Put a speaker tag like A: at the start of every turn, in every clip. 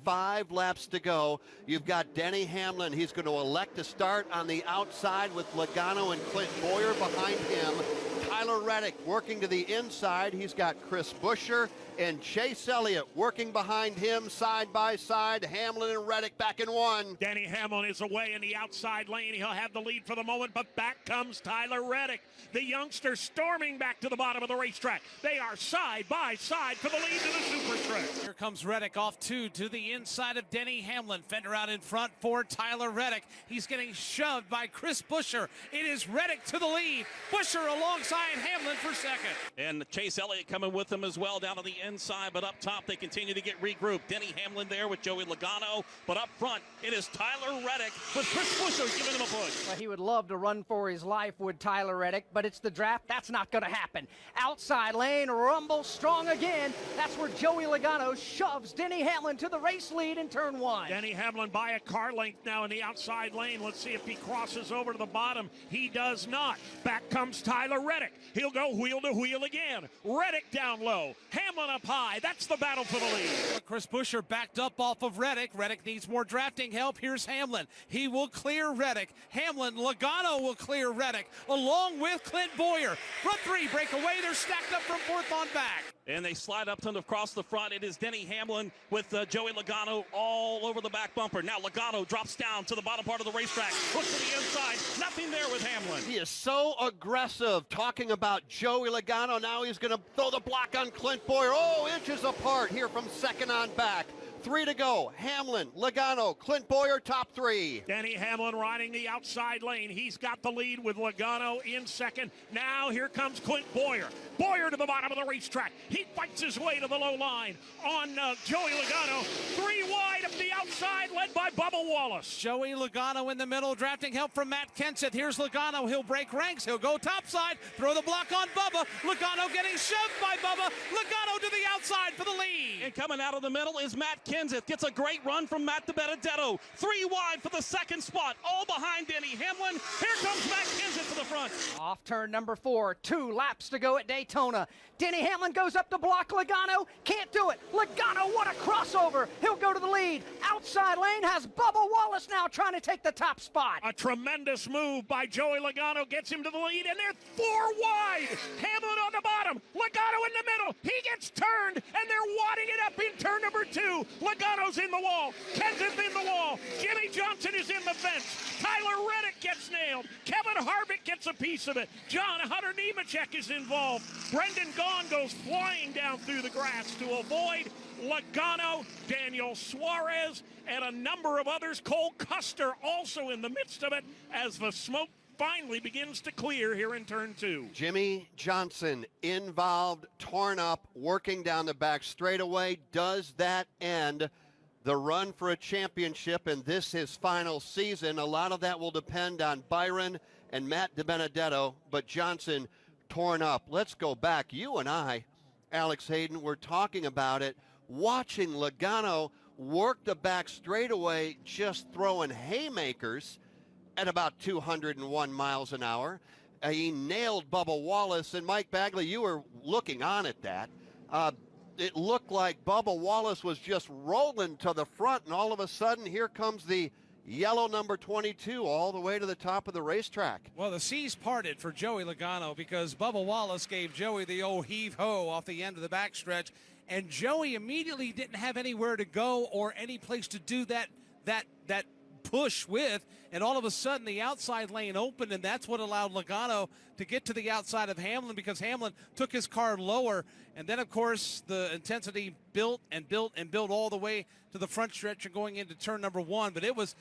A: 5 laps to go. You've got Denny Hamlin. He's going to elect to start on the outside with Logano and Clint Boyer behind him. Tyler Reddick working to the inside. He's got Chris Buescher and Chase Elliott working behind him side by side. Hamlin and Reddick back in 1.
B: Denny Hamlin is away in the outside lane. He'll have the lead for the moment, but back comes Tyler Reddick. The youngster storming back to the bottom of the racetrack. They are side by side for the lead to the super stretch.
C: Here comes Reddick off 2 to the inside of Denny Hamlin. Fender out in front for Tyler Reddick. He's getting shoved by Chris Buescher. It is Reddick to the lead. Buescher alongside Hamlin for second.
D: And Chase Elliott coming with him as well down on the inside, but up top they continue to get regrouped. Denny Hamlin there with Joey Logano, but up front it is Tyler Reddick with Chris Buescher giving him a push.
E: Well, he would love to run for his life, would Tyler Reddick, but it's the draft. That's not going to happen. Outside lane, rumble strong again. That's where Joey Logano shoves Denny Hamlin to the race lead in turn 1.
B: Denny Hamlin by a car length now in the outside lane. Let's see if he crosses over to the bottom. He does not. Back comes Tyler Reddick. He'll go wheel to wheel again. Reddick down low. Hamlin up high. That's the battle for the lead.
C: Chris Buescher backed up off of Reddick. Reddick needs more drafting help. Here's Hamlin. He will clear Reddick. Hamlin, Logano will clear Reddick along with Clint Boyer. Front 3 break away. They're stacked up from 4th on back.
D: And they slide up to across the front. It is Denny Hamlin with Joey Logano all over the back bumper. Now Logano drops down to the bottom part of the racetrack. Push to the inside. Nothing there with Hamlin.
A: He is so aggressive talking about Joey Logano. Now he's going to throw the block on Clint Boyer. Oh, inches apart here from second on back. 3 to go. Hamlin, Logano, Clint Boyer, top 3.
B: Denny Hamlin riding the outside lane. He's got the lead with Logano in second. Now here comes Clint Boyer. Boyer to the bottom of the racetrack. He fights his way to the low line on Joey Logano. 3 wide up the outside, led by Bubba Wallace.
C: Joey Logano in the middle, drafting help from Matt Kenseth. Here's Logano. He'll break ranks. He'll go topside, throw the block on Bubba. Logano getting shoved by Bubba. Logano to the outside for the lead.
D: And coming out of the middle is Matt Kenseth. Gets a great run from Matt DiBenedetto. 3 wide for the second spot, all behind Denny Hamlin. Here comes Matt Kenseth to the front.
E: Off turn number 4, 2 laps to go at Daytona. Denny Hamlin goes up to block Logano. Can't do it. Logano, what a crossover. He'll go to the lead. Outside lane has Bubba Wallace now trying to take the top spot.
B: A tremendous move by Joey Logano gets him to the lead, and they're 4 wide. Hamlin on the bottom. Logano in the middle. He gets turned, and they're wadding it up in turn number 2. Logano's in the wall. Kenseth in the wall. Jimmy Johnson is in the fence. Tyler Reddick gets nailed. Kevin Harvick gets a piece of it. John Hunter Nemechek is involved. Brendan Gaughan goes flying down through the grass to avoid Logano, Daniel Suarez, and a number of others. Cole Custer also in the midst of it as the smoke finally begins to clear here in turn 2.
A: Jimmy Johnson involved, torn up, working down the back straightaway. Does that end the run for a championship in this his final season? A lot of that will depend on Byron and Matt DiBenedetto, but Johnson torn up. Let's go back. You and I, Alex Hayden, were talking about it, watching Logano work the back straightaway, just throwing haymakers at about 201 miles an hour. He nailed Bubba Wallace, and Mike Bagley, you were looking on at that. It looked like Bubba Wallace was just rolling to the front, and all of a sudden, here comes the yellow number 22 all the way to the top of the racetrack.
C: Well, the seas parted for Joey Logano because Bubba Wallace gave Joey the old heave-ho off the end of the backstretch, and Joey immediately didn't have anywhere to go or any place to do that push with, and all of a sudden the outside lane opened, and that's what allowed Logano to get to the outside of Hamlin because Hamlin took his car lower, and then of course the intensity built and built and built all the way to the front stretch and going into turn number 1, but it was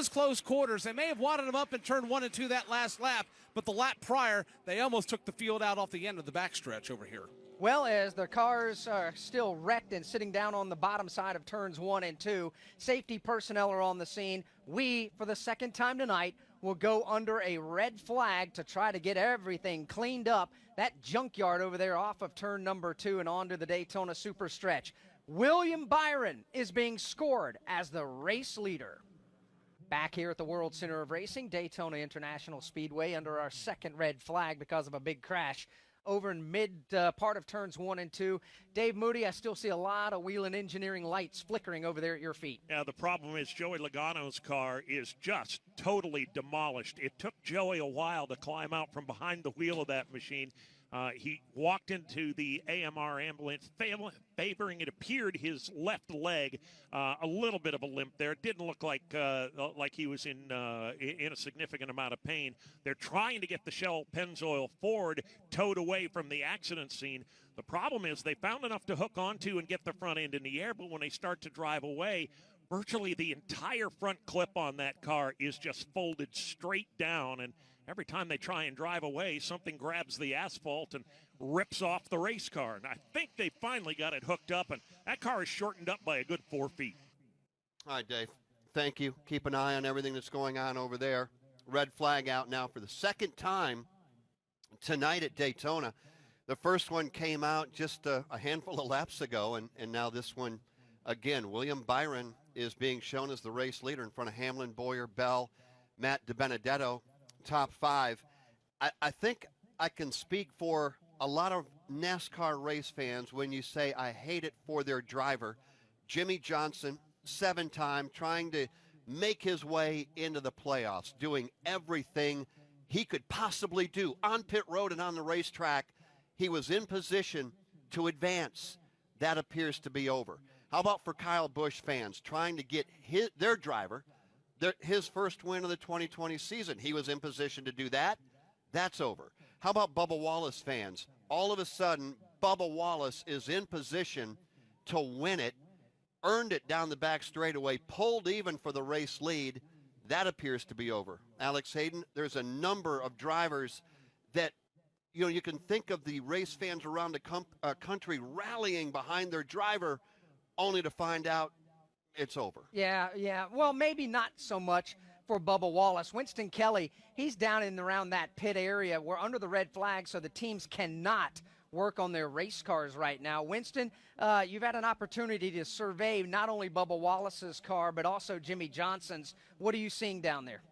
C: close quarters. They may have wadded him up in turn 1 and 2 that last lap, but the lap prior they almost took the field out off the end of the backstretch over here.
E: Well, as the cars are still wrecked and sitting down on the bottom side of turns 1 and 2, safety personnel are on the scene. We, for the second time tonight, will go under a red flag to try to get everything cleaned up. That junkyard over there off of turn number 2 and onto the Daytona Super Stretch. William Byron is being scored as the race leader. Back here at the World Center of Racing, Daytona International Speedway, under our second red flag because of a big crash over in mid part of turns 1 and 2. Dave Moody, I still see a lot of Whelen Engineering lights flickering over there at your feet.
B: Yeah, the problem is Joey Logano's car is just totally demolished. It took Joey a while to climb out from behind the wheel of that machine. He walked into the AMR ambulance, favoring, it appeared, his left leg. A little bit of a limp there. It didn't look like he was in a significant amount of pain. They're trying to get the Shell Pennzoil Ford towed away from the accident scene. The problem is they found enough to hook onto and get the front end in the air, but when they start to drive away, virtually the entire front clip on that car is just folded straight down, and every time they try and drive away, something grabs the asphalt and rips off the race car. And I think they finally got it hooked up, and that car is shortened up by a good 4 feet.
A: All right, Dave. Thank you. Keep an eye on everything that's going on over there. Red flag out now for the second time tonight at Daytona. The first one came out just a handful of laps ago, and now this one again. William Byron is being shown as the race leader in front of Hamlin, Boyer, Bell, Matt DiBenedetto. Top 5. I think I can speak for a lot of NASCAR race fans when you say I hate it for their driver. Jimmy Johnson, 7-time, trying to make his way into the playoffs, doing everything he could possibly do on pit road and on the racetrack. He was in position to advance. That appears to be over. How about for Kyle Busch fans trying to get their driver his first win of the 2020 season? He was in position to do that. That's over. How about Bubba Wallace fans? All of a sudden, Bubba Wallace is in position to win it, earned it down the back straightaway, pulled even for the race lead. That appears to be over. Alex Hayden, there's a number of drivers that, you can think of the race fans around the country rallying behind their driver only to find out it's over.
E: Yeah. Well, maybe not so much for Bubba Wallace. Winston Kelly, he's down in around that pit area. We're under the red flag, so the teams cannot work on their race cars right now. Winston, you've had an opportunity to survey not only Bubba Wallace's car, but also Jimmy Johnson's. What are you seeing down there?